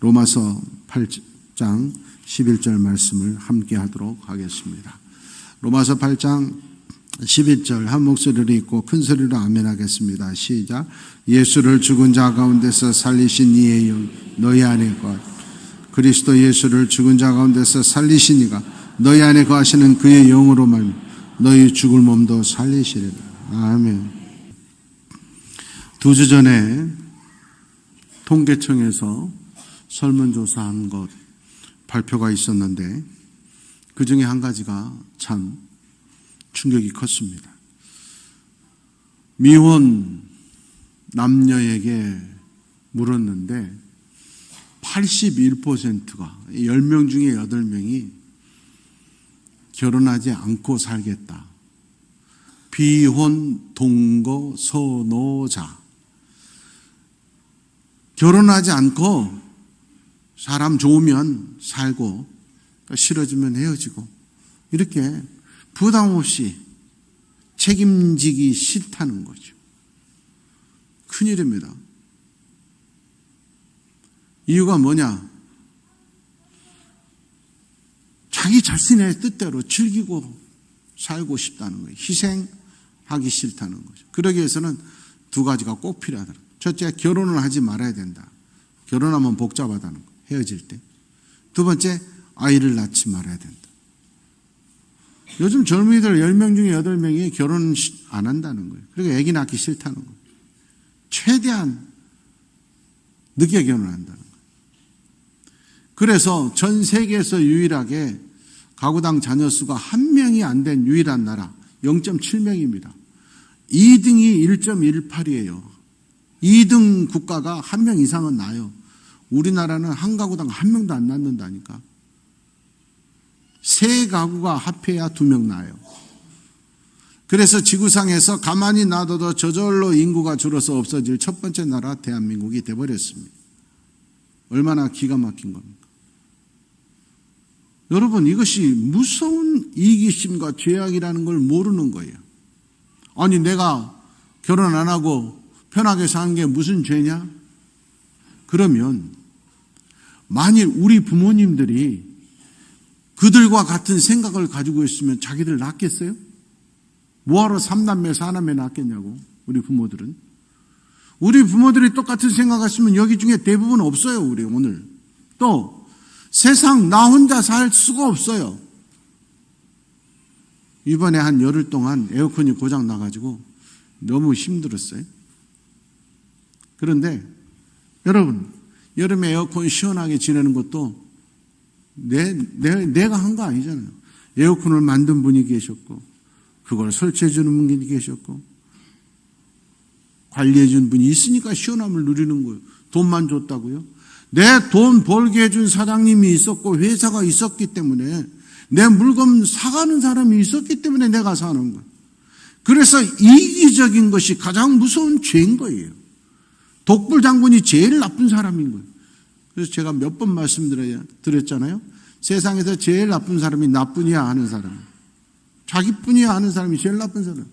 로마서 8장 11절 말씀을 함께 하도록 하겠습니다. 로마서 8장 11절 한 목소리로 읽고 큰 소리로 아멘 하겠습니다. 시작. 예수를 죽은 자 가운데서 살리신 이의 영 너희 안에 거하 그리스도 예수를 죽은 자 가운데서 살리신 이가 너희 안에 거하시는 그의 영으로 말미 너희 죽을 몸도 살리시리라. 아멘. 2주 전에 통계청에서 설문조사한 것 발표가 있었는데 그 중에 한 가지가 참 충격이 컸습니다. 미혼 남녀에게 물었는데 81%가 10명 중에 8명이 결혼하지 않고 살겠다. 비혼, 동거, 선호자. 결혼하지 않고 사람 좋으면 살고 싫어지면 헤어지고 이렇게 부담 없이 책임지기 싫다는 거죠. 큰일입니다. 이유가 뭐냐? 자기 자신의 뜻대로 즐기고 살고 싶다는 거예요. 희생하기 싫다는 거죠. 그러기 위해서는 두 가지가 꼭 필요하다. 첫째, 결혼을 하지 말아야 된다. 결혼하면 복잡하다는 거. 헤어질 때. 두 번째, 아이를 낳지 말아야 된다. 요즘 젊은이들 10명 중에 8명이 결혼 안 한다는 거예요. 그리고 아기 낳기 싫다는 거예요. 최대한 늦게 결혼한다는 거예요. 그래서 전 세계에서 유일하게 가구당 자녀 수가 1명이 안 된 유일한 나라 0.7명입니다. 2등이 1.18이에요. 2등 국가가 1명 이상은 낳아요. 우리나라는 한 가구당 1명도 안 낳는다니까. 세 가구가 합해야 2명 낳아요. 그래서 지구상에서 가만히 놔둬도 저절로 인구가 줄어서 없어질 첫 번째 나라 대한민국이 돼버렸습니다. 얼마나 기가 막힌 겁니까? 여러분, 이것이 무서운 이기심과 죄악이라는 걸 모르는 거예요. 아니, 내가 결혼 안 하고 편하게 사는 게 무슨 죄냐? 그러면 만일 우리 부모님들이 그들과 같은 생각을 가지고 있으면 자기들 낳겠어요? 뭐하러 3남매 4남매 낳겠냐고. 우리 부모들은. 우리 부모들이 똑같은 생각하시면 여기 중에 대부분 없어요. 우리 오늘. 또 세상 나 혼자 살 수가 없어요. 이번에 한 열흘 동안 에어컨이 고장 나가지고 너무 힘들었어요. 그런데 여러분, 여름에 에어컨 시원하게 지내는 것도 내가 한 거 아니잖아요. 에어컨을 만든 분이 계셨고 그걸 설치해 주는 분이 계셨고 관리해 주는 분이 있으니까 시원함을 누리는 거예요. 돈만 줬다고요? 내 돈 벌게 해준 사장님이 있었고 회사가 있었기 때문에 내 물건 사가는 사람이 있었기 때문에 내가 사는 거예요. 그래서 이기적인 것이 가장 무서운 죄인 거예요. 독불 장군이 제일 나쁜 사람인 거예요. 그래서 제가 몇 번 말씀드렸잖아요. 세상에서 제일 나쁜 사람이 나뿐이야 하는 사람. 자기뿐이야 하는 사람이 제일 나쁜 사람.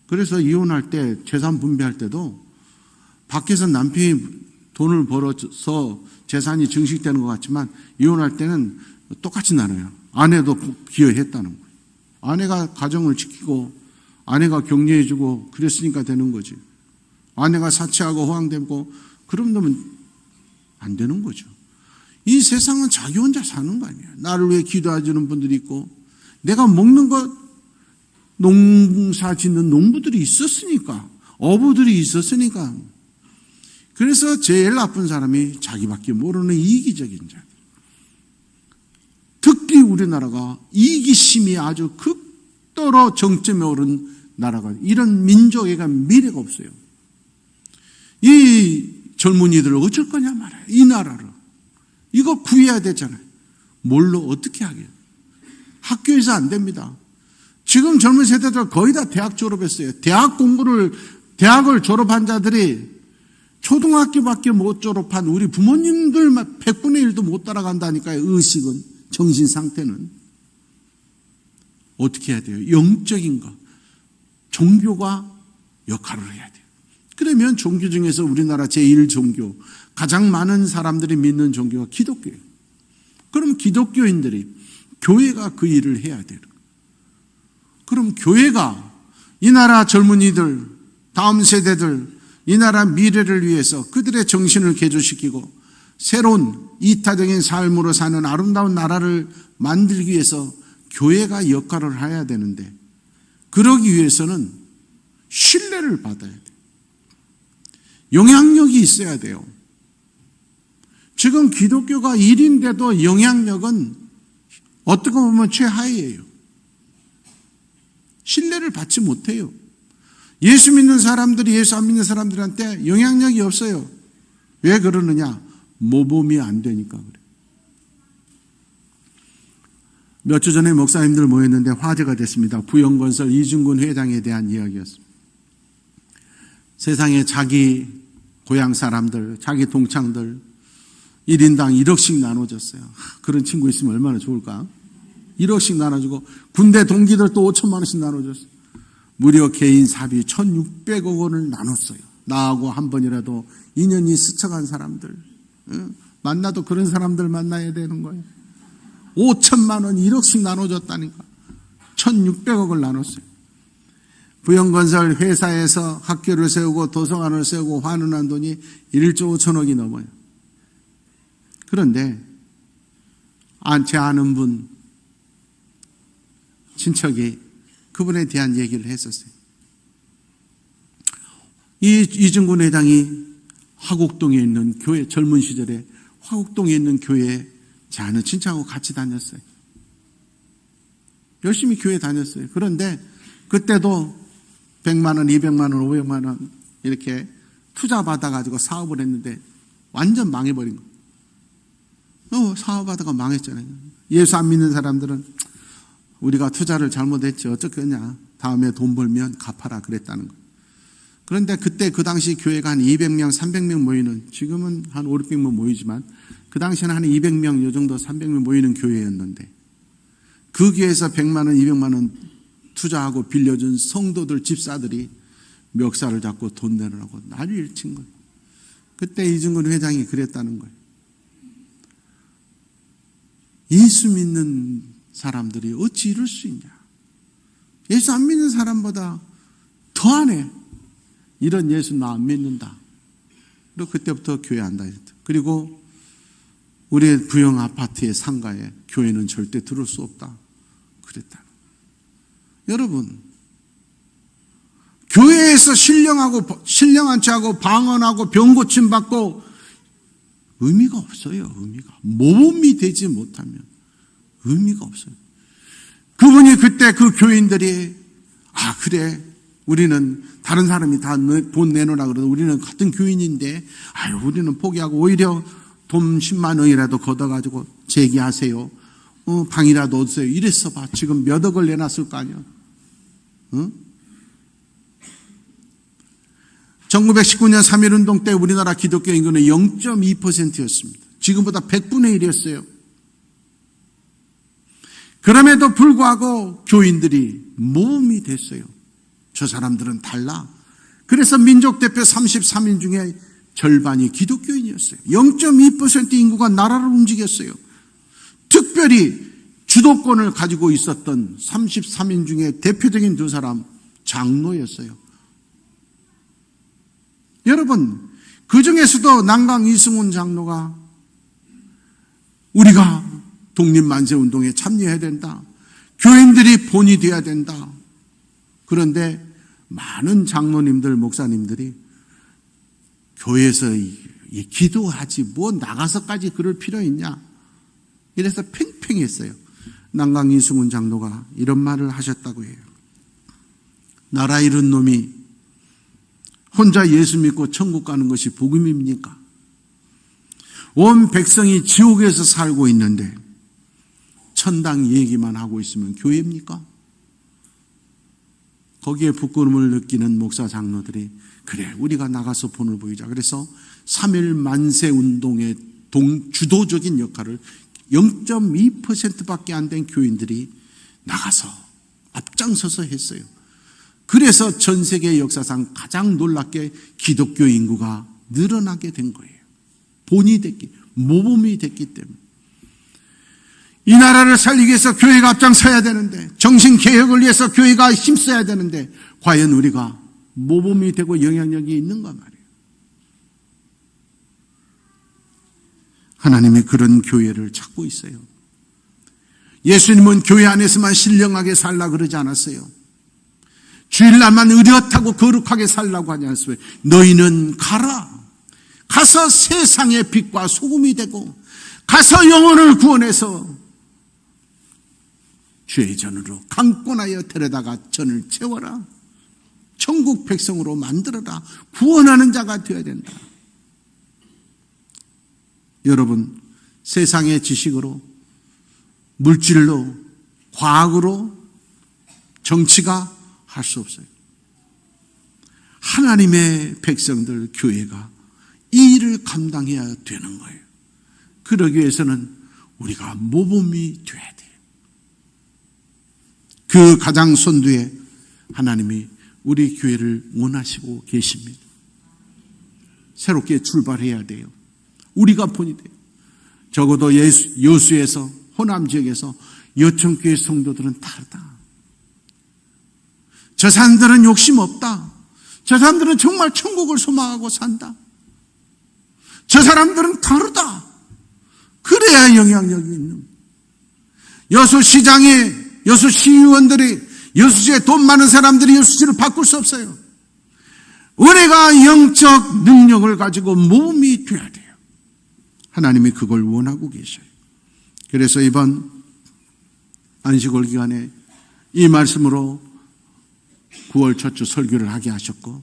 그래서 이혼할 때 재산 분배할 때도 밖에서 남편이 돈을 벌어서 재산이 증식되는 것 같지만 이혼할 때는 똑같이 나눠요. 아내도 기여했다는 거예요. 아내가 가정을 지키고 아내가 격려해주고 그랬으니까 되는 거지. 아내가 사치하고 호황되고 그러면 안 되는 거죠. 이 세상은 자기 혼자 사는 거 아니에요. 나를 위해 기도해주는 분들이 있고 내가 먹는 것 농사 짓는 농부들이 있었으니까 어부들이 있었으니까. 그래서 제일 나쁜 사람이 자기밖에 모르는 이기적인 자. 특히 우리나라가 이기심이 아주 극도로 정점에 오른 나라가 이런 민족에가 미래가 없어요. 이 젊은이들을 어쩔 거냐 말이에요. 이 나라를. 이거 구해야 되잖아요. 뭘로 어떻게 하게요? 학교에서 안 됩니다. 지금 젊은 세대들 거의 다 대학 졸업했어요. 대학을 졸업한 자들이 초등학교밖에 못 졸업한 우리 부모님들만 100분의 1도 못 따라간다니까요. 의식은, 정신 상태는. 어떻게 해야 돼요? 영적인 것. 종교가 역할을 해야 돼요. 그러면 종교 중에서 우리나라 제1종교 가장 많은 사람들이 믿는 종교가 기독교예요. 그럼 기독교인들이 교회가 그 일을 해야 돼요. 그럼 교회가 이 나라 젊은이들, 다음 세대들, 이 나라 미래를 위해서 그들의 정신을 개조시키고 새로운 이타적인 삶으로 사는 아름다운 나라를 만들기 위해서 교회가 역할을 해야 되는데, 그러기 위해서는 신뢰를 받아야 돼요. 영향력이 있어야 돼요. 지금 기독교가 1인데도 영향력은 어떻게 보면 최하위예요. 신뢰를 받지 못해요. 예수 믿는 사람들이 예수 안 믿는 사람들한테 영향력이 없어요. 왜 그러느냐? 모범이 안 되니까 그래요. 몇 주 전에 목사님들 모였는데 화제가 됐습니다. 부영건설 이중근 회장에 대한 이야기였습니다. 세상에 자기 고향 사람들, 자기 동창들 1인당 1억씩 나눠줬어요. 그런 친구 있으면 얼마나 좋을까? 1억씩 나눠주고 군대 동기들 또 5천만 원씩 나눠줬어요. 무려 개인 사비 1,600억 원을 나눴어요. 나하고 한 번이라도 인연이 스쳐간 사람들, 만나도 그런 사람들 만나야 되는 거예요. 5천만 원 1억씩 나눠줬다니까. 1,600억을 나눴어요. 부영건설 회사에서 학교를 세우고 도서관을 세우고 환원한 돈이 1조 5천억이 넘어요. 그런데 제 아는 분 친척이 그분에 대한 얘기를 했었어요. 이중근 회장이 화곡동에 있는 교회, 젊은 시절에 화곡동에 있는 교회에 제 아는 친척하고 같이 다녔어요. 열심히 교회 다녔어요. 그런데 그때도 100만 원, 200만 원, 500만 원 이렇게 투자 받아가지고 사업을 했는데 완전 망해버린 거예요. 사업하다가 망했잖아요. 예수 안 믿는 사람들은 우리가 투자를 잘못했지 어쩌겠냐, 다음에 돈 벌면 갚아라 그랬다는 거예요. 그런데 그때 그 당시 교회가 한 200명, 300명 모이는, 지금은 한 5, 600명 모이지만 그 당시에는 한 200명, 요 정도 300명 모이는 교회였는데, 그 교회에서 100만 원, 200만 원 투자하고 빌려준 성도들, 집사들이 멱살을 잡고 돈 내라고 난리를 친 거예요. 그때 이중근 회장이 그랬다는 거예요. 예수 믿는 사람들이 어찌 이럴 수 있냐. 예수 안 믿는 사람보다 더하네. 이런 예수 나 안 믿는다. 그리고 그때부터 교회 안 다녔다. 그리고 우리의 부영 아파트의 상가에 교회는 절대 들어올 수 없다. 그랬다. 여러분, 교회에서 신령한 체하고 방언하고 병 고침 받고 의미가 없어요. 의미가. 모범이 되지 못하면 의미가 없어요. 그분이 그때 그 교인들이 그래, 우리는 다른 사람이 다 돈 내놓으라 그러도 우리는 같은 교인인데 우리는 포기하고 오히려 돈 10만 원이라도 걷어가지고 제기하세요. 방이라도 얻으세요. 이랬어 봐. 지금 몇 억을 내놨을 거 아니야. 1919년 3.1운동 때 우리나라 기독교 인구는 0.2%였습니다. 지금보다 100분의 1이었어요. 그럼에도 불구하고 교인들이 모범이 됐어요. 저 사람들은 달라. 그래서 민족대표 33인 중에 절반이 기독교인이었어요. 0.2% 인구가 나라를 움직였어요. 특별히 주도권을 가지고 있었던 33인 중에 대표적인 두 사람, 장로였어요. 여러분, 그 중에서도 난강 이승훈 장로가 우리가 독립만세운동에 참여해야 된다. 교인들이 본이 돼야 된다. 그런데 많은 장로님들, 목사님들이 교회에서 기도하지 뭐 나가서까지 그럴 필요 있냐. 이래서 팽팽했어요. 난강 이승훈 장로가 이런 말을 하셨다고 해요. 나라 잃은 놈이 혼자 예수 믿고 천국 가는 것이 복음입니까? 온 백성이 지옥에서 살고 있는데 천당 얘기만 하고 있으면 교회입니까? 거기에 부끄러움을 느끼는 목사 장로들이 그래, 우리가 나가서 본을 보이자. 그래서 3.1 만세 운동의 주도적인 역할을 0.2%밖에 안 된 교인들이 나가서 앞장서서 했어요. 그래서 전 세계 역사상 가장 놀랍게 기독교 인구가 늘어나게 된 거예요. 모범이 됐기 때문에. 이 나라를 살리기 위해서 교회가 앞장서야 되는데, 정신개혁을 위해서 교회가 힘써야 되는데, 과연 우리가 모범이 되고 영향력이 있는가 말이에요. 하나님이 그런 교회를 찾고 있어요. 예수님은 교회 안에서만 신령하게 살라 그러지 않았어요. 주일날만 의젓하고 거룩하게 살라고 하지 않았어요. 너희는 가라. 가서 세상의 빛과 소금이 되고, 가서 영혼을 구원해서 주의 전으로 강권하여 데려다가 전을 채워라. 천국 백성으로 만들어라. 구원하는 자가 되어야 된다. 여러분, 세상의 지식으로, 물질로, 과학으로 정치가 할 수 없어요. 하나님의 백성들, 교회가 이 일을 감당해야 되는 거예요. 그러기 위해서는 우리가 모범이 돼야 돼요. 그 가장 선두에 하나님이 우리 교회를 원하시고 계십니다. 새롭게 출발해야 돼요. 우리가 본이 돼요. 적어도 여수에서, 호남 지역에서 여천교회 성도들은 다르다. 저 사람들은 욕심 없다. 저 사람들은 정말 천국을 소망하고 산다. 저 사람들은 다르다. 그래야 영향력이 있는. 여수시장에 여수시의원들이, 여수시에 돈 많은 사람들이 여수시를 바꿀 수 없어요. 우리가 영적 능력을 가지고 몸이 돼야 돼요. 하나님이 그걸 원하고 계셔요. 그래서 이번 안식월 기간에 이 말씀으로 9월 첫 주 설교를 하게 하셨고,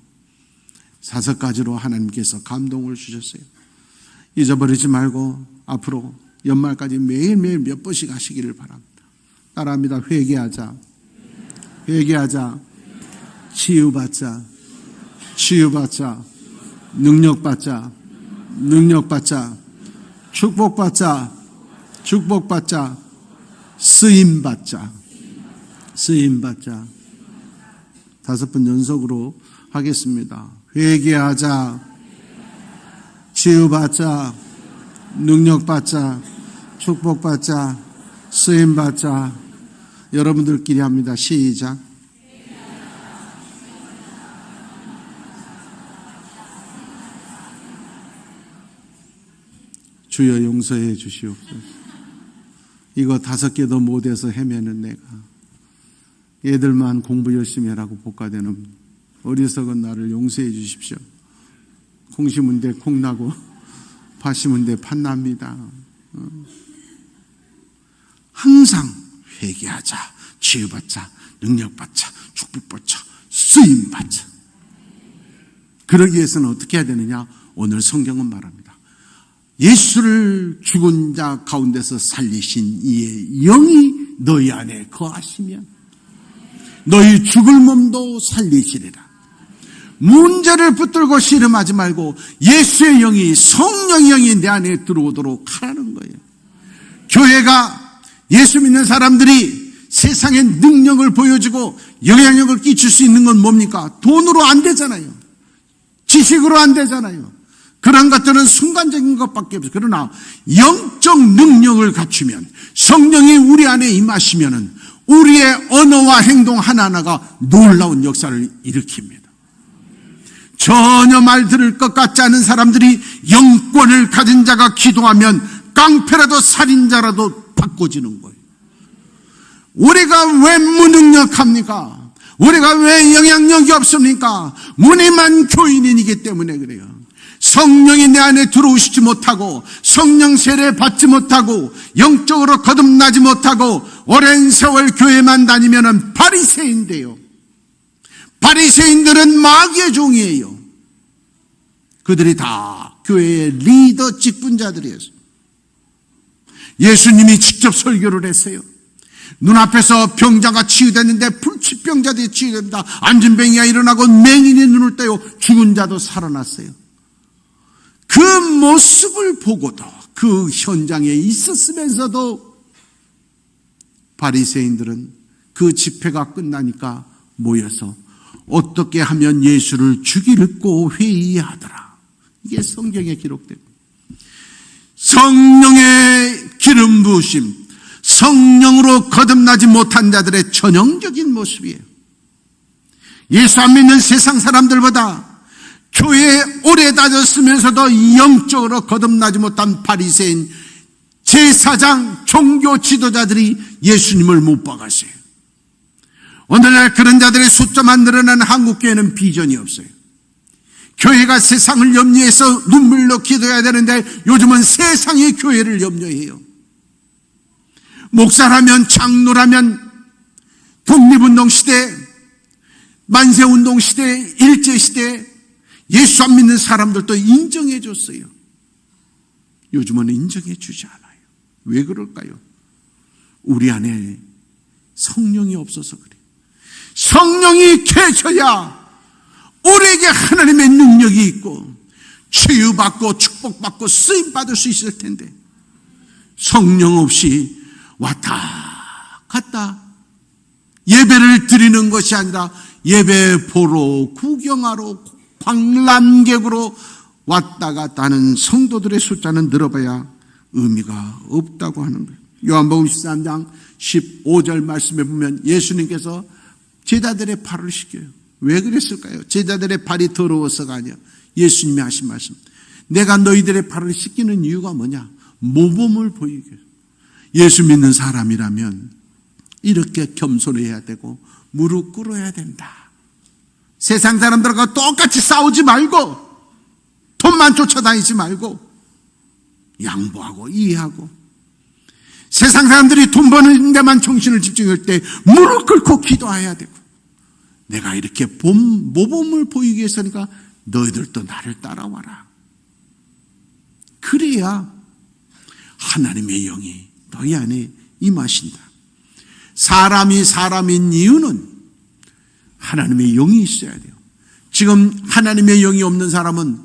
5가지로 하나님께서 감동을 주셨어요. 잊어버리지 말고 앞으로 연말까지 매일매일 몇 번씩 하시기를 바랍니다. 따라합니다. 회개하자. 회개하자. 치유받자. 치유받자. 능력받자. 능력받자. 축복받자. 축복받자. 쓰임받자. 쓰임받자. 5번 연속으로 하겠습니다. 회개하자. 치유받자. 능력받자. 축복받자. 쓰임받자. 여러분들끼리 합니다. 시작. 주여 용서해 주시옵소서. 이거 5개도 못해서 헤매는 내가, 얘들만 공부 열심히 하라고 볶아대는 어리석은 나를 용서해 주십시오. 콩 심은 데 콩 나고 팥 심은 데 팥 납니다. 항상 회개하자, 치유받자, 능력받자, 축복받자, 쓰임받자. 그러기 위해서는 어떻게 해야 되느냐? 오늘 성경은 말합니다. 예수를 죽은 자 가운데서 살리신 이의 영이 너희 안에 거하시면 너희 죽을 몸도 살리시리라. 문제를 붙들고 씨름하지 말고 예수의 영이, 성령의 영이 내 안에 들어오도록 하라는 거예요. 교회가, 예수 믿는 사람들이 세상에 능력을 보여주고 영향력을 끼칠 수 있는 건 뭡니까? 돈으로 안 되잖아요. 지식으로 안 되잖아요. 그런 것들은 순간적인 것밖에 없어요. 그러나 영적 능력을 갖추면, 성령이 우리 안에 임하시면은 우리의 언어와 행동 하나하나가 놀라운 역사를 일으킵니다. 전혀 말 들을 것 같지 않은 사람들이 영권을 가진 자가 기도하면 깡패라도 살인자라도 바꿔지는 거예요. 우리가 왜 무능력합니까? 우리가 왜 영향력이 없습니까? 무늬만 교인이기 때문에 그래요. 성령이 내 안에 들어오시지 못하고, 성령 세례 받지 못하고, 영적으로 거듭나지 못하고 오랜 세월 교회만 다니면은 바리새인데요. 바리새인들은 마귀의 종이에요. 그들이 다 교회의 리더 직분자들이었어요. 예수님이 직접 설교를 했어요. 눈앞에서 병자가 치유됐는데 불치병자들이 치유된다. 앉은 병이가 일어나고 맹인이 눈을 떼요. 죽은 자도 살아났어요. 그 모습을 보고도, 그 현장에 있었으면서도 바리새인들은 그 집회가 끝나니까 모여서 어떻게 하면 예수를 죽일고 회의하더라. 이게 성경에 기록됩니다. 성령의 기름 부으심, 성령으로 거듭나지 못한 자들의 전형적인 모습이에요. 예수 안 믿는 세상 사람들보다 교회에 오래 다녔으면서도 영적으로 거듭나지 못한 바리새인, 제사장, 종교 지도자들이 예수님을 못 박았어요. 오늘날 그런 자들의 숫자만 늘어나는 한국교회는 비전이 없어요. 교회가 세상을 염려해서 눈물로 기도해야 되는데 요즘은 세상의 교회를 염려해요. 목사라면, 장로라면, 독립운동 시대, 만세운동 시대, 일제시대 예수 안 믿는 사람들도 인정해 줬어요. 요즘은 인정해 주지 않아요. 왜 그럴까요? 우리 안에 성령이 없어서 그래요. 성령이 계셔야 우리에게 하나님의 능력이 있고 치유받고 축복받고 쓰임받을 수 있을 텐데 성령 없이 왔다 갔다 예배를 드리는 것이 아니라 예배 보러 구경하러 관람객으로 왔다 갔다 하는 성도들의 숫자는 늘어봐야 의미가 없다고 하는 거예요. 요한복음 13장 15절 말씀에 보면 예수님께서 제자들의 발을 씻겨요. 왜 그랬을까요? 제자들의 발이 더러워서가 아니야. 예수님이 하신 말씀. 내가 너희들의 발을 씻기는 이유가 뭐냐? 모범을 보이게. 예수 믿는 사람이라면 이렇게 겸손해야 되고 무릎 꿇어야 된다. 세상 사람들과 똑같이 싸우지 말고 돈만 쫓아다니지 말고 양보하고 이해하고 세상 사람들이 돈 버는 데만 정신을 집중할 때 무릎 꿇고 기도해야 되고 내가 이렇게 모범을 보이기 위해서니까 너희들도 나를 따라와라. 그래야 하나님의 영이 너희 안에 임하신다. 사람이 사람인 이유는 하나님의 영이 있어야 돼요. 지금 하나님의 영이 없는 사람은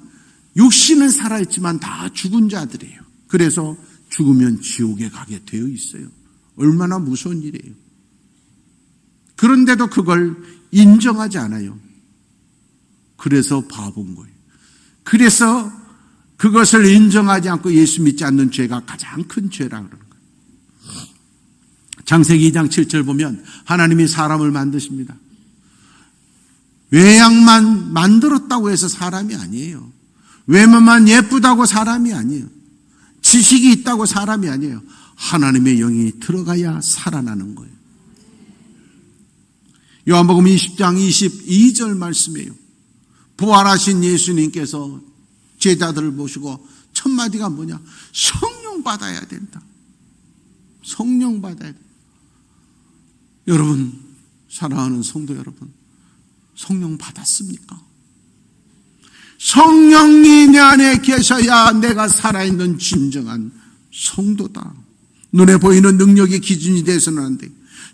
육신은 살아있지만 다 죽은 자들이에요. 그래서 죽으면 지옥에 가게 되어 있어요. 얼마나 무서운 일이에요. 그런데도 그걸 인정하지 않아요. 그래서 바본 거예요. 그래서 그것을 인정하지 않고 예수 믿지 않는 죄가 가장 큰 죄라 그러는 거예요. 창세기 2장 7절 보면 하나님이 사람을 만드십니다. 외양만 만들었다고 해서 사람이 아니에요. 외모만 예쁘다고 사람이 아니에요. 지식이 있다고 사람이 아니에요. 하나님의 영이 들어가야 살아나는 거예요. 요한복음 20장 22절 말씀이에요. 부활하신 예수님께서 제자들을 모시고 첫 마디가 뭐냐? 성령 받아야 된다. 성령 받아야 된다. 여러분, 사랑하는 성도 여러분, 성령 받았습니까? 성령이 내 안에 계셔야 내가 살아있는 진정한 성도다. 눈에 보이는 능력이 기준이 돼서는 안 돼.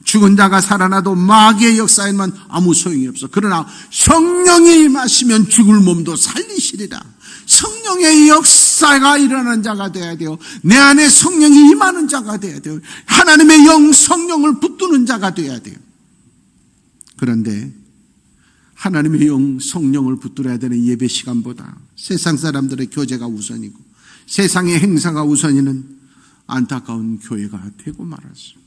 죽은 자가 살아나도 마귀의 역사에만 아무 소용이 없어. 그러나 성령이 임하시면 죽을 몸도 살리시리라. 성령의 역사가 일어나는 자가 돼야 돼요. 내 안에 성령이 임하는 자가 돼야 돼요. 하나님의 영 성령을 붙드는 자가 돼야 돼요. 그런데 하나님의 영 성령을 붙들어야 되는 예배 시간보다 세상 사람들의 교제가 우선이고 세상의 행사가 우선이는 안타까운 교회가 되고 말았어요.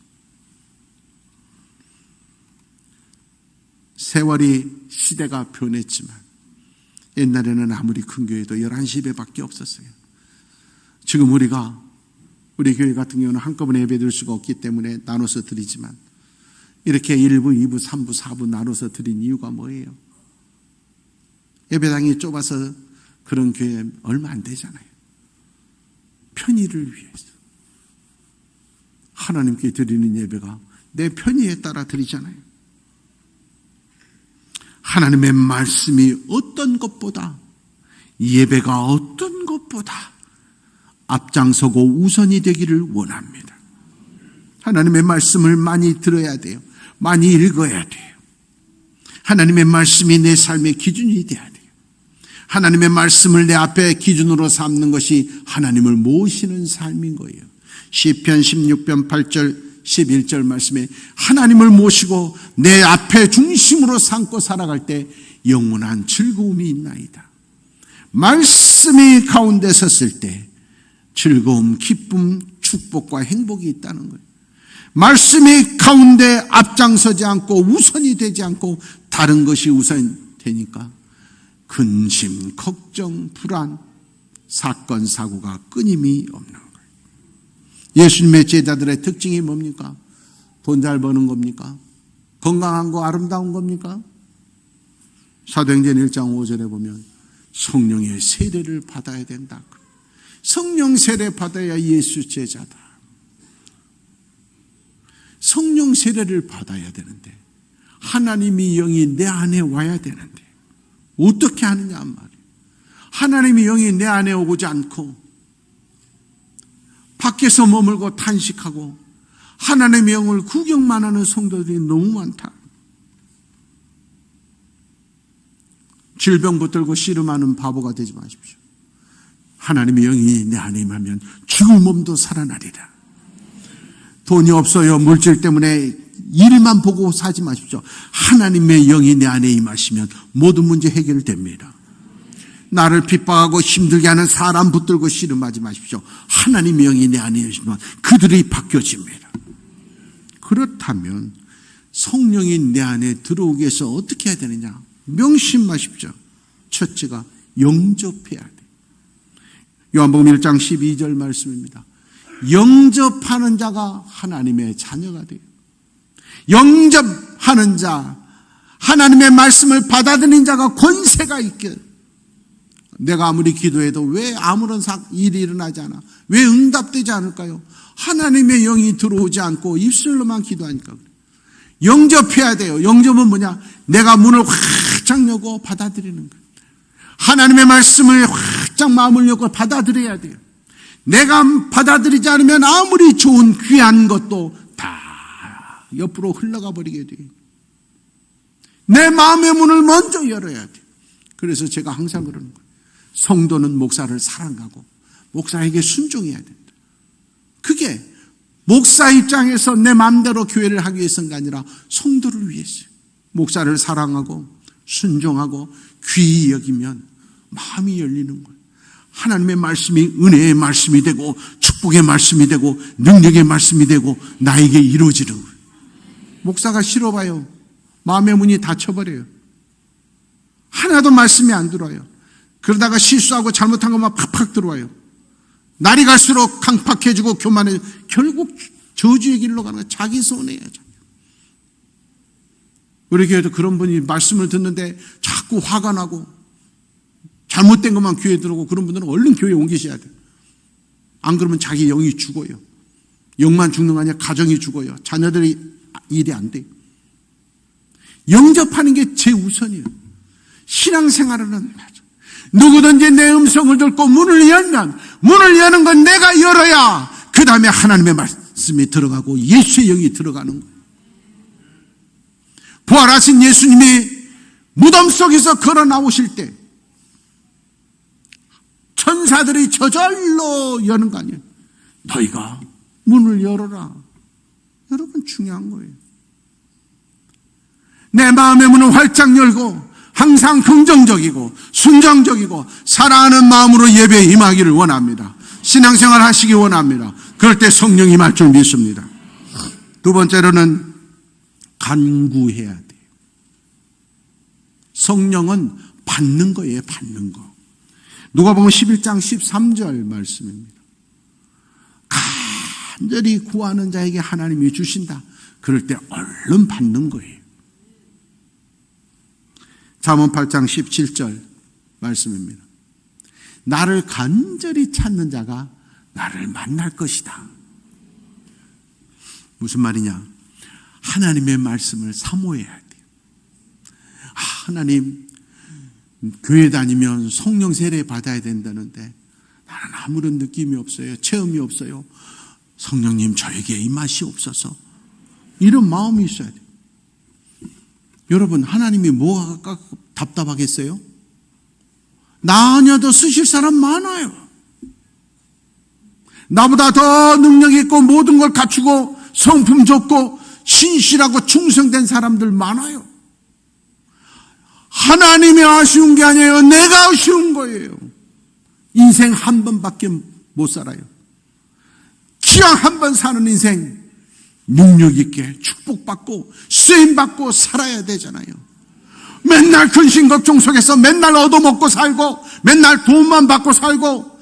세월이 시대가 변했지만 옛날에는 아무리 큰 교회도 11시 예배밖에 없었어요. 지금 우리 교회 같은 경우는 한꺼번에 예배 드릴 수가 없기 때문에 나눠서 드리지만 이렇게 1부, 2부, 3부, 4부 나눠서 드린 이유가 뭐예요? 예배당이 좁아서 그런 교회 얼마 안 되잖아요. 편의를 위해서. 하나님께 드리는 예배가 내 편의에 따라 드리잖아요. 하나님의 말씀이 어떤 것보다 예배가 어떤 것보다 앞장서고 우선이 되기를 원합니다. 하나님의 말씀을 많이 들어야 돼요. 많이 읽어야 돼요. 하나님의 말씀이 내 삶의 기준이 돼야 돼요. 하나님의 말씀을 내 앞에 기준으로 삼는 것이 하나님을 모시는 삶인 거예요. 시편 16편 8절 11절 말씀에 하나님을 모시고 내 앞에 중심으로 삼고 살아갈 때 영원한 즐거움이 있나이다. 말씀이 가운데 섰을 때 즐거움, 기쁨, 축복과 행복이 있다는 거예요. 말씀이 가운데 앞장서지 않고 우선이 되지 않고 다른 것이 우선이 되니까 근심, 걱정, 불안, 사건, 사고가 끊임이 없는 거예요. 예수님의 제자들의 특징이 뭡니까? 돈 잘 버는 겁니까? 건강한 거, 아름다운 겁니까? 사도행전 1장 5절에 보면 성령의 세례를 받아야 된다. 성령 세례 받아야 예수 제자다. 성령 세례를 받아야 되는데 하나님의 영이 내 안에 와야 되는데 어떻게 하느냐 말이에요. 하나님의 영이 내 안에 오지 않고 밖에서 머물고 탄식하고 하나님의 영을 구경만 하는 성도들이 너무 많다. 질병 붙들고 씨름하는 바보가 되지 마십시오. 하나님의 영이 내 안에 임하면 죽을 몸도 살아나리라. 돈이 없어요. 물질 때문에 일만 보고 사지 마십시오. 하나님의 영이 내 안에 임하시면 모든 문제 해결됩니다. 나를 핍박하고 힘들게 하는 사람 붙들고 씨름하지 마십시오. 하나님의 영이 내 안에 임하시면 그들이 바뀌어집니다. 그렇다면 성령이 내 안에 들어오기 위해서 어떻게 해야 되느냐? 명심하십시오. 첫째가 영접해야 돼요. 요한복음 1장 12절 말씀입니다. 영접하는 자가 하나님의 자녀가 돼요. 영접하는 자, 하나님의 말씀을 받아들이는 자가 권세가 있게. 내가 아무리 기도해도 왜 아무런 일이 일어나지 않아? 왜 응답되지 않을까요? 하나님의 영이 들어오지 않고 입술로만 기도하니까 그래요. 영접해야 돼요. 영접은 뭐냐? 내가 문을 활짝 열고 받아들이는 거예요. 하나님의 말씀을 활짝 마음을 열고 받아들여야 돼요. 내가 받아들이지 않으면 아무리 좋은 귀한 것도 다 옆으로 흘러가 버리게 돼요. 내 마음의 문을 먼저 열어야 돼요. 그래서 제가 항상 그러는 거예요. 성도는 목사를 사랑하고 목사에게 순종해야 된다. 그게 목사 입장에서 내 마음대로 교회를 하기 위해서가 아니라 성도를 위해서요. 목사를 사랑하고 순종하고 귀히 여기면 마음이 열리는 거예요. 하나님의 말씀이 은혜의 말씀이 되고 축복의 말씀이 되고 능력의 말씀이 되고 나에게 이루어지는 거예요. 목사가 싫어봐요. 마음의 문이 닫혀버려요. 하나도 말씀이 안 들어와요. 그러다가 실수하고 잘못한 것만 팍팍 들어와요. 날이 갈수록 강팍해지고 교만해지고 결국 저주의 길로 가는 거예요. 자기 손해예요. 우리 교회도 그런 분이 말씀을 듣는데 자꾸 화가 나고 잘못된 것만 교회에 들어오고 그런 분들은 얼른 교회에 옮기셔야 돼요. 안 그러면 자기 영이 죽어요. 영만 죽는 거 아니라 가정이 죽어요. 자녀들이 일이 안 돼요. 영접하는 게 제우선이에요. 신앙생활은 누구든지 내 음성을 듣고 문을 열면 문을 여는 건 내가 열어야 그 다음에 하나님의 말씀이 들어가고 예수의 영이 들어가는 거예요. 부활하신 예수님이 무덤 속에서 걸어 나오실 때 천사들이 저절로 여는 거 아니에요. 너희가 문을 열어라. 여러분 중요한 거예요. 내 마음의 문을 활짝 열고 항상 긍정적이고 순정적이고 사랑하는 마음으로 예배에 임하기를 원합니다. 신앙생활 하시기 원합니다. 그럴 때 성령이 임할 줄 믿습니다. 두 번째로는 간구해야 돼요. 성령은 받는 거예요. 받는 거. 누가복음 11장 13절 말씀입니다. 간절히 구하는 자에게 하나님이 주신다. 그럴 때 얼른 받는 거예요. 잠언 8장 17절 말씀입니다. 나를 간절히 찾는 자가 나를 만날 것이다. 무슨 말이냐? 하나님의 말씀을 사모해야 돼요. 하나님, 교회 다니면 성령 세례 받아야 된다는데 나는 아무런 느낌이 없어요. 체험이 없어요. 성령님 저에게 임하시옵소서. 이런 마음이 있어야 돼요. 여러분, 하나님이 뭐가 답답하겠어요? 나 아니어도 쓰실 사람 많아요. 나보다 더 능력 있고 모든 걸 갖추고 성품 좋고 신실하고 충성된 사람들 많아요. 하나님이 아쉬운 게 아니에요. 내가 아쉬운 거예요. 인생 한 번밖에 못 살아요. 기왕 한 번 사는 인생 능력 있게 축복받고 쓰임받고 살아야 되잖아요. 맨날 근심 걱정 속에서 맨날 얻어먹고 살고 맨날 돈만 받고 살고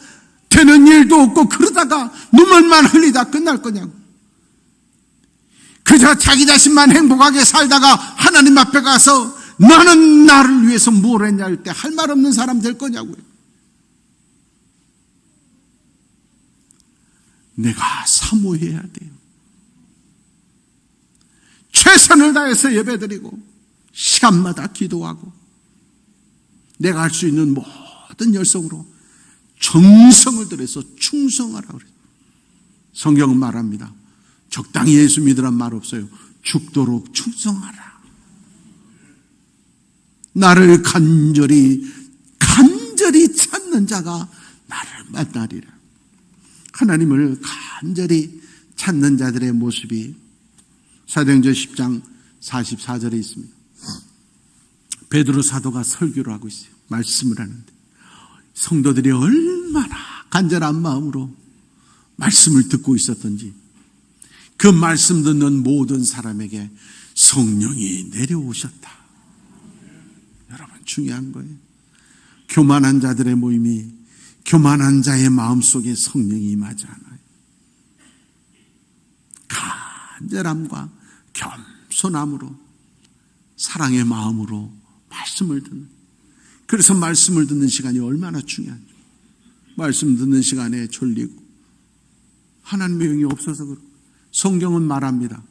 되는 일도 없고 그러다가 눈물만 흘리다 끝날 거냐고. 그저 자기 자신만 행복하게 살다가 하나님 앞에 가서 나는 나를 위해서 뭘 했냐 할 때 할 말 없는 사람 될 거냐고요. 내가 사모해야 돼요. 최선을 다해서 예배드리고 시간마다 기도하고 내가 할 수 있는 모든 열성으로 정성을 들여서 충성하라고 그래요. 성경은 말합니다. 적당히 예수 믿으란 말 없어요. 죽도록 충성하라. 나를 간절히 찾는 자가 나를 만나리라. 하나님을 간절히 찾는 자들의 모습이 사도행전 10장 44절에 있습니다. 베드로 사도가 설교를 하고 있어요. 말씀을 하는데 성도들이 얼마나 간절한 마음으로 말씀을 듣고 있었던지 그 말씀 듣는 모든 사람에게 성령이 내려오셨다. 여러분 중요한 거예요. 교만한 자들의 모임이 교만한 자의 마음속에 성령이 임하지 않아요. 간절함과 겸손함으로 사랑의 마음으로 말씀을 듣는, 그래서 말씀을 듣는 시간이 얼마나 중요한지. 말씀 듣는 시간에 졸리고 하나님의 영이 없어서 그렇고, 성경은 말합니다.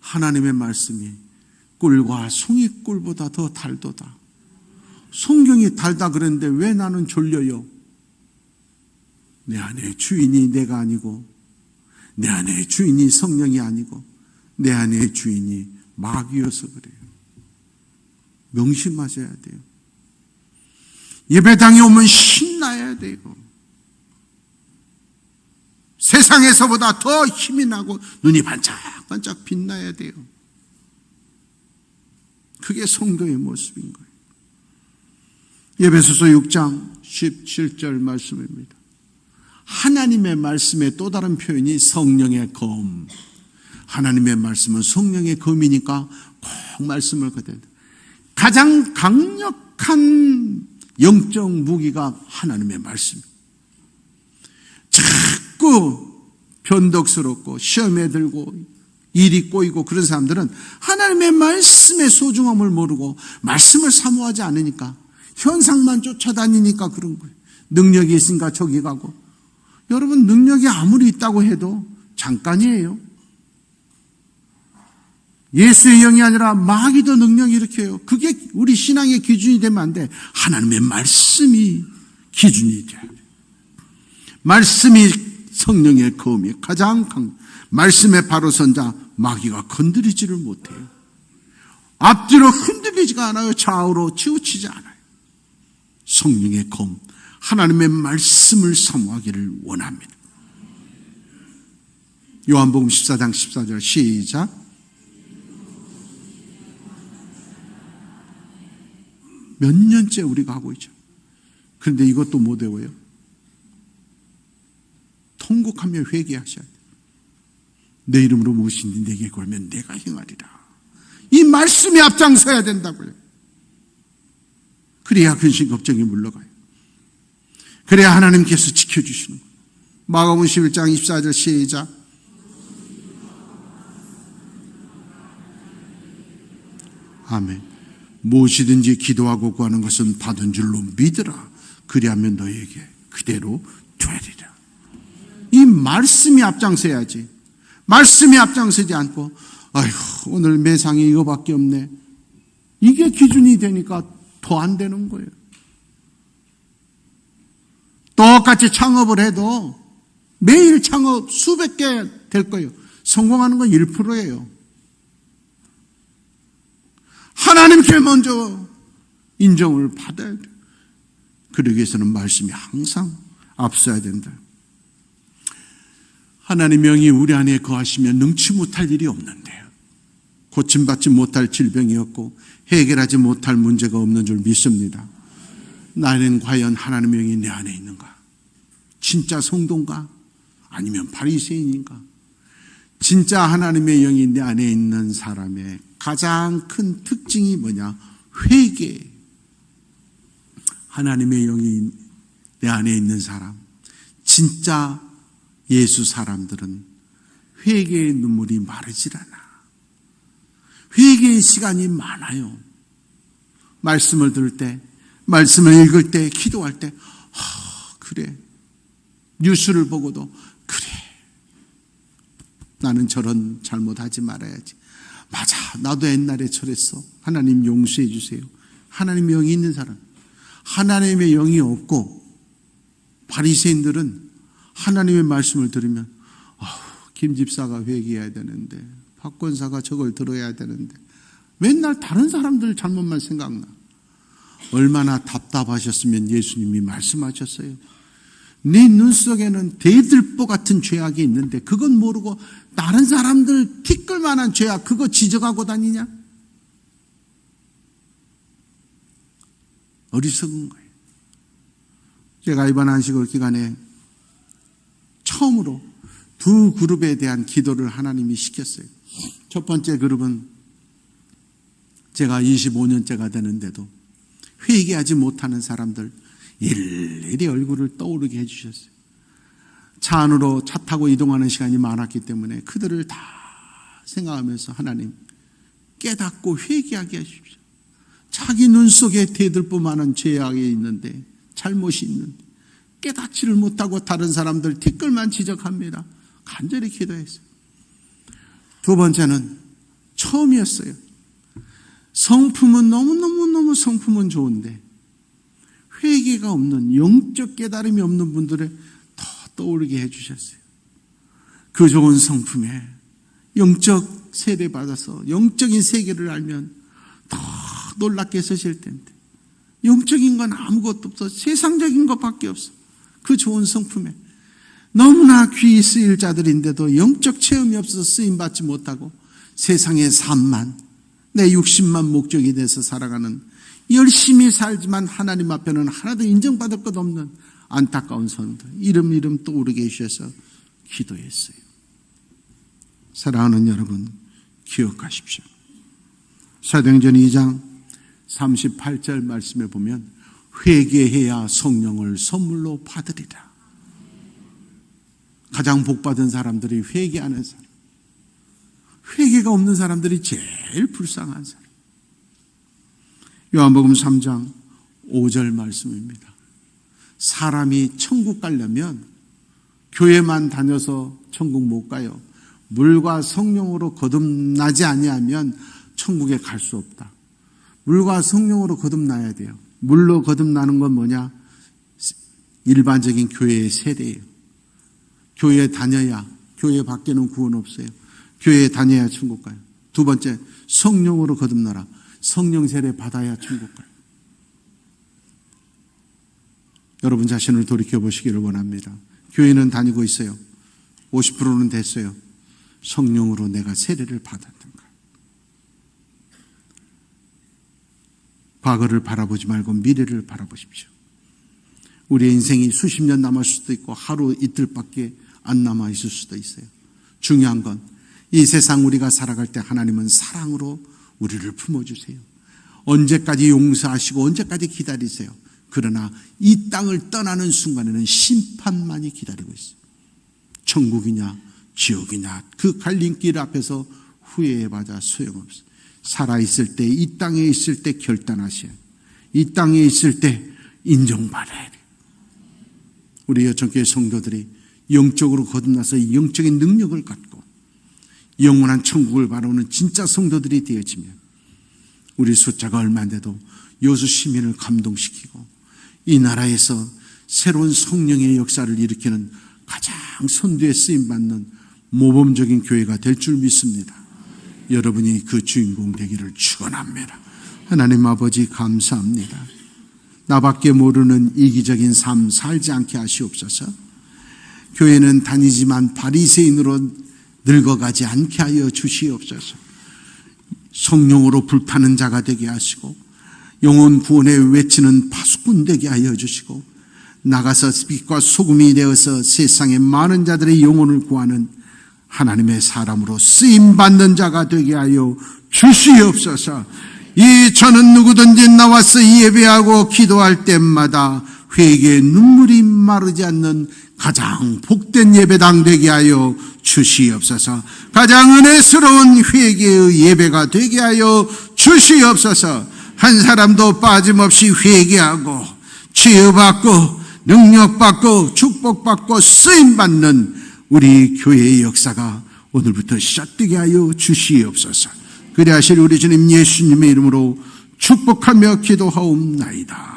하나님의 말씀이 꿀과 송이꿀보다 더 달도다. 성경이 달다 그랬는데 왜 나는 졸려요? 내 안에 주인이 내가 아니고, 내 안에 주인이 성령이 아니고, 내 안에 주인이 마귀여서 그래요. 명심하셔야 돼요. 예배당에 오면 신나야 돼요. 세상에서보다 더 힘이 나고 눈이 반짝반짝 빛나야 돼요. 그게 성도의 모습인 거예요. 에베소서 6장 17절 말씀입니다. 하나님의 말씀의 또 다른 표현이 성령의 검. 하나님의 말씀은 성령의 검이니까 꼭 말씀을 거둬야 돼요. 가장 강력한 영적 무기가 하나님의 말씀. 자꾸 변덕스럽고 시험에 들고 일이 꼬이고 그런 사람들은 하나님의 말씀의 소중함을 모르고 말씀을 사모하지 않으니까 현상만 쫓아다니니까 그런 거예요. 능력이 있으니까 저기 가고. 여러분, 능력이 아무리 있다고 해도 잠깐이에요. 예수의 영이 아니라 마귀도 능력이 이렇게 해요. 그게 우리 신앙의 기준이 되면 안 돼. 하나님의 말씀이 기준이 돼야 돼. 말씀이 성령의 검이 가장 말씀에 바로 선 자 마귀가 건드리지를 못해요. 앞뒤로 흔들리지가 않아요. 좌우로 치우치지 않아요. 성령의 검, 하나님의 말씀을 사모하기를 원합니다. 요한복음 14장 14절 시작. 몇 년째 우리가 하고 있죠. 그런데 이것도 못 외워요. 통곡하며 회개하셔야 돼요. 내 이름으로 무엇인지 내게 걸면 내가 행하리라. 이 말씀에 앞장서야 된다고요. 그래야 근심 걱정이 물러가요. 그래야 하나님께서 지켜주시는 거예요. 마가복음 11장 24절 시작. 아멘. 무엇이든지 기도하고 구하는 것은 받은 줄로 믿으라. 그리하면 너에게 그대로 되리라. 이 말씀이 앞장서야지. 말씀이 앞장서지 않고 아휴 오늘 매상이 이거밖에 없네. 이게 기준이 되니까 더 안 되는 거예요. 똑같이 창업을 해도 매일 창업 수백 개 될 거예요. 성공하는 건 1%예요. 하나님께 먼저 인정을 받아야 돼요. 그러기 위해서는 말씀이 항상 앞서야 된다. 하나님의 영이 우리 안에 거하시면 능치 못할 일이 없는데요. 고침받지 못할 질병이었고 해결하지 못할 문제가 없는 줄 믿습니다. 나는 과연 하나님의 영이 내 안에 있는가? 진짜 성도인가? 아니면 바리새인인가? 진짜 하나님의 영이 내 안에 있는 사람의 가장 큰 특징이 뭐냐? 회개. 하나님의 영이 내 안에 있는 사람, 진짜 예수 사람들은 회개의 눈물이 마르질 않아. 회개의 시간이 많아요. 말씀을 들을 때, 말씀을 읽을 때, 기도할 때, 그래. 뉴스를 보고도 그래. 나는 저런 잘못하지 말아야지. 맞아. 나도 옛날에 저랬어. 하나님 용서해 주세요. 하나님의 영이 있는 사람. 하나님의 영이 없고 바리새인들은 하나님의 말씀을 들으면 김 집사가 회개해야 되는데, 박 권사가 저걸 들어야 되는데, 맨날 다른 사람들 잘못만 생각나. 얼마나 답답하셨으면 예수님이 말씀하셨어요. 네 눈 속에는 대들보 같은 죄악이 있는데 그건 모르고 다른 사람들 티끌만한 죄악 그거 지적하고 다니냐? 어리석은 거예요. 제가 이번 안식월 기간에 처음으로 두 그룹에 대한 기도를 하나님이 시켰어요. 첫 번째 그룹은 제가 25년째가 되는데도 회개하지 못하는 사람들 일일이 얼굴을 떠오르게 해주셨어요. 차 안으로 차 타고 이동하는 시간이 많았기 때문에 그들을 다 생각하면서 하나님 깨닫고 회개하게 하십시오. 자기 눈 속에 대들보만한 죄악이 있는데, 잘못이 있는데 깨닫지를 못하고 다른 사람들 티끌만 지적합니다. 간절히 기도했어요. 두 번째는 처음이었어요. 성품은 너무너무 성품은 좋은데 회개가 없는, 영적 깨달음이 없는 분들을 더 떠오르게 해주셨어요. 그 좋은 성품에 영적 세례 받아서 영적인 세계를 알면 더 놀랍게 서실 텐데, 영적인 건 아무것도 없어. 세상적인 것밖에 없어. 그 좋은 성품에 너무나 귀히 쓰일 자들인데도 영적 체험이 없어서 쓰임받지 못하고 세상의 삶만, 내 육신만 목적이 돼서 살아가는, 열심히 살지만 하나님 앞에는 하나도 인정받을 것 없는 안타까운 성도 이름 떠오르게 해주셔서 기도했어요. 사랑하는 여러분, 기억하십시오. 사도행전 2장 38절 말씀에 보면 회개해야 성령을 선물로 받으리라. 가장 복받은 사람들이 회개하는 사람, 회개가 없는 사람들이 제일 불쌍한 사람. 요한복음 3장 5절 말씀입니다. 사람이 천국 가려면 교회만 다녀서 천국 못 가요. 물과 성령으로 거듭나지 아니하면 천국에 갈 수 없다. 물과 성령으로 거듭나야 돼요. 물로 거듭나는 건 뭐냐? 일반적인 교회의 세례예요. 교회에 다녀야, 교회 밖에는 구원 없어요. 교회에 다녀야 천국 가요. 두 번째, 성령으로 거듭나라. 성령 세례 받아야 천국 가요. 여러분 자신을 돌이켜보시기를 원합니다. 교회는 다니고 있어요. 50%는 됐어요. 성령으로 내가 세례를 받았던가. 과거를 바라보지 말고 미래를 바라보십시오. 우리의 인생이 수십 년 남을 수도 있고 하루 이틀밖에 안 남아 있을 수도 있어요. 중요한 건 이 세상 우리가 살아갈 때 하나님은 사랑으로 우리를 품어주세요. 언제까지 용서하시고 언제까지 기다리세요. 그러나 이 땅을 떠나는 순간에는 심판만이 기다리고 있어요. 천국이냐 지옥이냐 그 갈림길 앞에서 후회해봐야 소용없어요. 살아있을 때, 이 땅에 있을 때 결단하셔야 해요. 이 땅에 있을 때 인정받아야 돼요. 우리 여천교회 성도들이 영적으로 거듭나서 영적인 능력을 갖고 영원한 천국을 바라보는 진짜 성도들이 되어지면 우리 숫자가 얼마 안 돼도 여수 시민을 감동시키고 이 나라에서 새로운 성령의 역사를 일으키는 가장 선두에 쓰임받는 모범적인 교회가 될 줄 믿습니다. 여러분이 그 주인공 되기를 축원합니다. 하나님 아버지 감사합니다. 나밖에 모르는 이기적인 삶 살지 않게 하시옵소서. 교회는 다니지만 바리새인으로 늙어가지 않게 하여 주시옵소서. 성령으로 불타는 자가 되게 하시고 영혼 구원에 외치는 파수꾼 되게 하여 주시고 나가서 빛과 소금이 되어서 세상의 많은 자들의 영혼을 구하는 하나님의 사람으로 쓰임받는 자가 되게 하여 주시옵소서. 저는 누구든지 나와서 예배하고 기도할 때마다 회개의 눈물이 마르지 않는 가장 복된 예배당 되게 하여 주시옵소서. 가장 은혜스러운 회개의 예배가 되게 하여 주시옵소서. 한 사람도 빠짐없이 회개하고 치유받고 능력받고 축복받고 쓰임받는 우리 교회의 역사가 오늘부터 시작되게 하여 주시옵소서. 그리하실 우리 주님 예수님의 이름으로 축복하며 기도하옵나이다.